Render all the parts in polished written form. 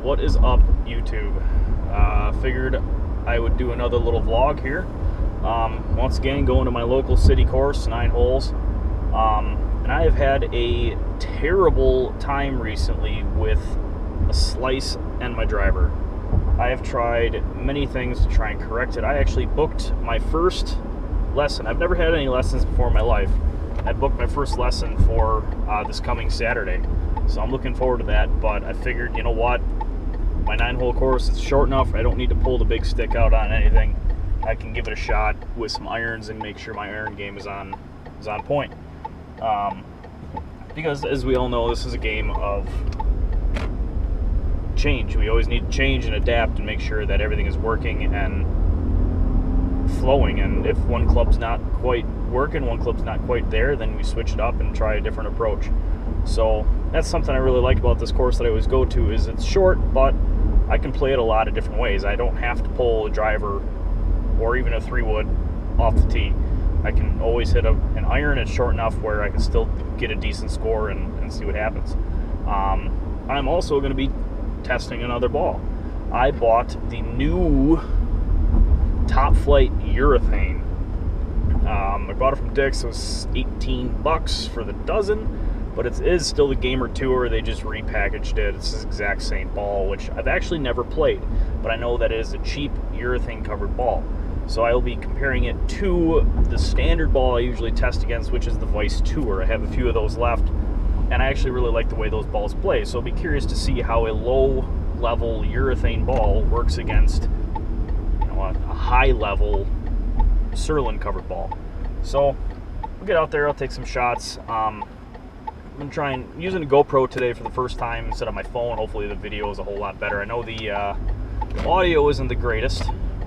What is up, YouTube? Figured I would do another little vlog here. Once again, going to my local city course, 9 holes. And I have had a terrible time recently with a slice and my driver. I have tried many things to try and correct it. I actually booked my first lesson. I've never had any lessons before in my life. I booked my first lesson for this coming Saturday. So I'm looking forward to that, but I figured, you know what? My 9-hole course is short enough. I don't need to pull the big stick out on anything. I can give it a shot with some irons and make sure my iron game is on point. Because as we all know, this is a game of change. We always need to change and adapt and make sure that everything is working and flowing. And if one club's not quite working, one club's not quite there, then we switch it up and try a different approach. So that's something I really like about this course that I always go to, is it's short, but I can play it a lot of different ways. I don't have to pull a driver or even a 3-wood off the tee. I can always hit an iron. It's short enough where I can still get a decent score and see what happens. I'm also going to be testing another ball. I bought the new Top Flite Urethane. I bought it from Dick's. It was $18 for the dozen. But it is still the Gamer Tour. They just repackaged it. It's the exact same ball, which I've actually never played, but I know that it is a cheap urethane covered ball. So I'll be comparing it to the standard ball I usually test against, which is the Vice Tour. I have a few of those left, and I actually really like the way those balls play. So I'll be curious to see how a low-level urethane ball works against, you know, a high-level Surlyn covered ball. So we'll get out there. I'll take some shots. I'm using a GoPro today for the first time instead of my phone. Hopefully the video is a whole lot better. I know the audio isn't the greatest,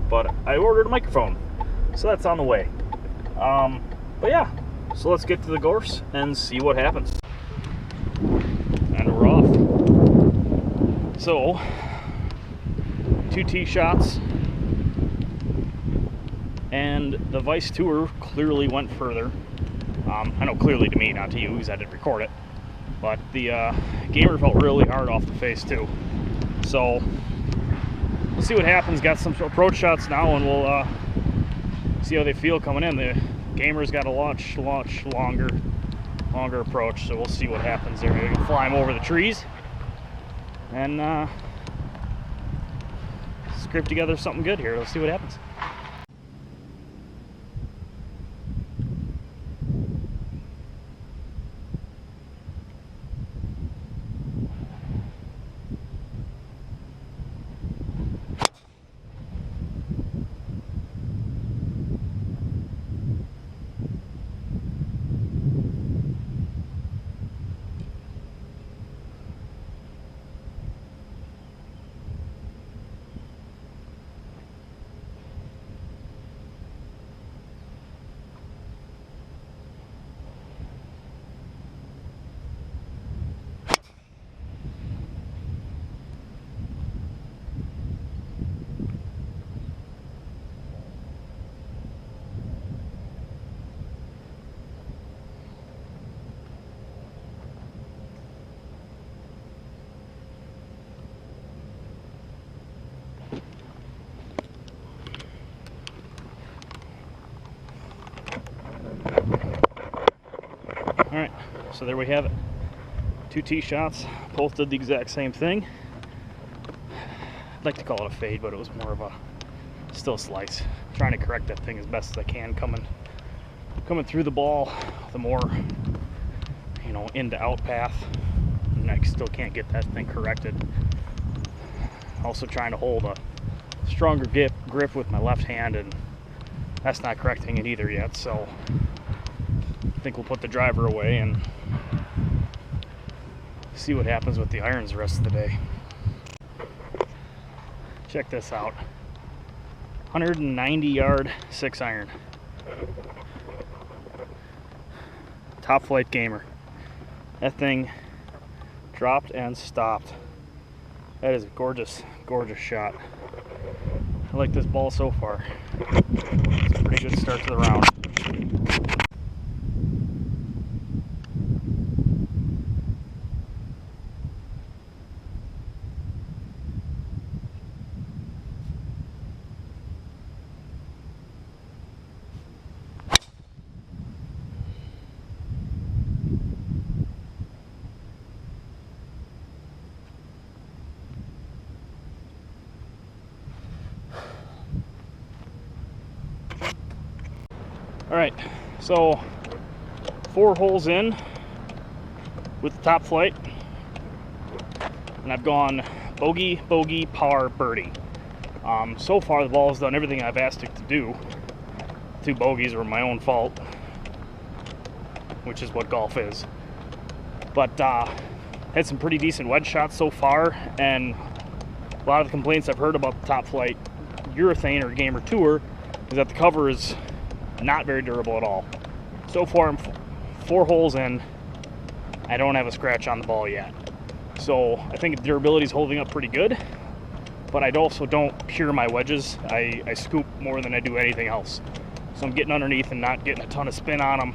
but I ordered a microphone, so that's on the way. But yeah, so let's get to the course and see what happens. And we're off. So, 2 tee shots, and the Vice Tour clearly went further. I know clearly to me, not to you, because I didn't record it. But the Gamer felt really hard off the face too. So we'll see what happens. Got some approach shots now, and we'll see how they feel coming in. The Gamer's got a much longer approach, so we'll see what happens there. We can fly them over the trees and scrape together something good here. Let's see what happens. Alright, so there we have it. 2 tee shots, both did the exact same thing. I'd like to call it a fade, but it was more of a still slice. I'm trying to correct that thing as best as I can, coming through the ball, the more, you know, in to out path, and I still can't get that thing corrected. Also trying to hold a stronger grip with my left hand, and that's not correcting it either yet. So I think we'll put the driver away and see what happens with the irons the rest of the day. Check this out. 190 yard 6-iron. Top Flite Gamer. That thing dropped and stopped. That is a gorgeous, gorgeous shot. I like this ball so far. It's a pretty good start to the round. All right, so 4 holes in with the top flight, and I've gone bogey, bogey, par, birdie. So far the ball's done everything I've asked it to do. 2 bogeys were my own fault, which is what golf is. But had some pretty decent wedge shots so far, and a lot of the complaints I've heard about the top flight urethane or Gamer Tour is that the cover is not very durable at all. So far I'm 4 holes in, I don't have a scratch on the ball yet. So I think durability is holding up pretty good, but I also don't pure my wedges. I scoop more than I do anything else. So I'm getting underneath and not getting a ton of spin on them.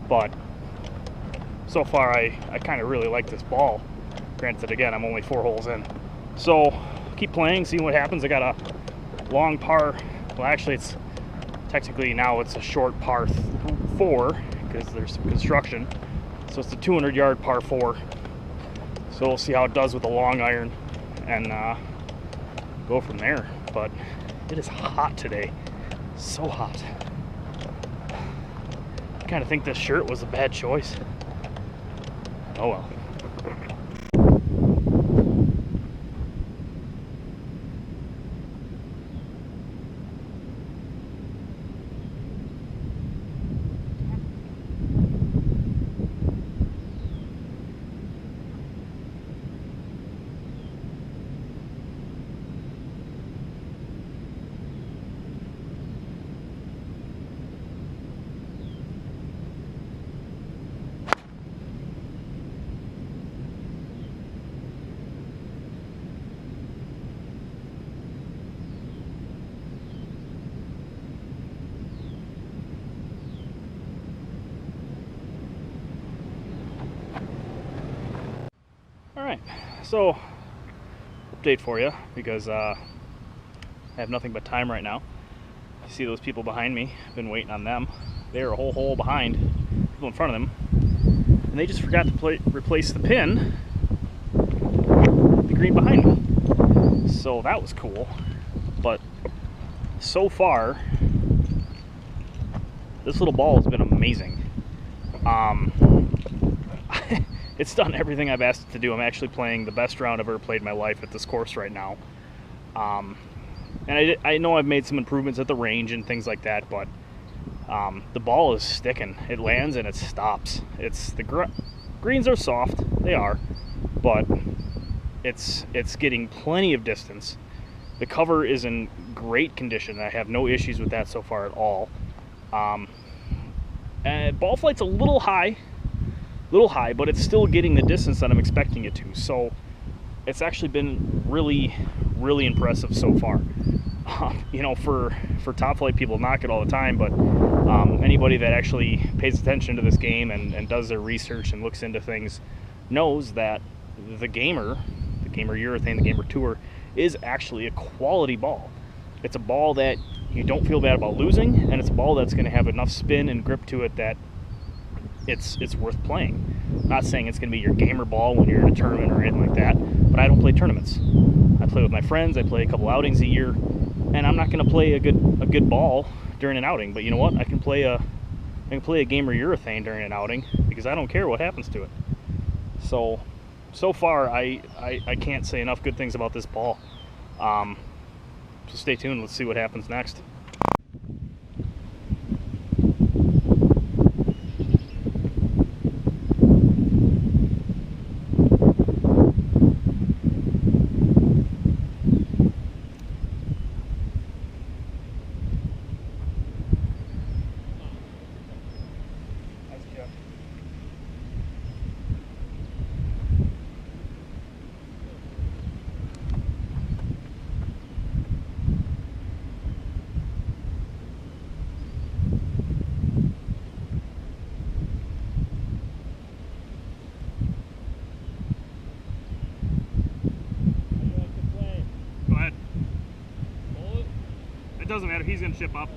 But so far I kind of really like this ball. Granted, again, I'm only 4 holes in. So keep playing, see what happens. I got a long par, well actually it's technically now it's a short par 4 because there's some construction. So it's a 200-yard par 4. So we'll see how it does with the long iron and go from there. But it is hot today, so hot. I kind of think this shirt was a bad choice. Oh well. Alright, so update for you because I have nothing but time right now. You see those people behind me, I've been waiting on them. They're a whole hole behind people in front of them, and they just forgot to replace the pin, the green behind me. So that was cool, but so far this little ball has been amazing. It's done everything I've asked it to do. I'm actually playing the best round I've ever played in my life at this course right now. And I know I've made some improvements at the range and things like that, but the ball is sticking. It lands and it stops. The greens are soft, they are, but it's getting plenty of distance. The cover is in great condition. I have no issues with that so far at all. And ball flight's a little high, but it's still getting the distance that I'm expecting it to. So it's actually been really, really impressive so far. You know, for top flight people knock it all the time, but anybody that actually pays attention to this game and does their research and looks into things knows that the Gamer Urethane, the Gamer Tour, is actually a quality ball. It's a ball that you don't feel bad about losing, and it's a ball that's going to have enough spin and grip to it that it's worth playing. I'm not saying it's going to be your gamer ball when you're in a tournament or anything like that, but I don't play tournaments. I play with my friends. I play a couple outings a year, and I'm not going to play a good ball during an outing. But you know what? I can play a Gamer Urethane during an outing because I don't care what happens to it. So far, I can't say enough good things about this ball. So stay tuned. Let's see what happens next. It doesn't matter, he's gonna chip up.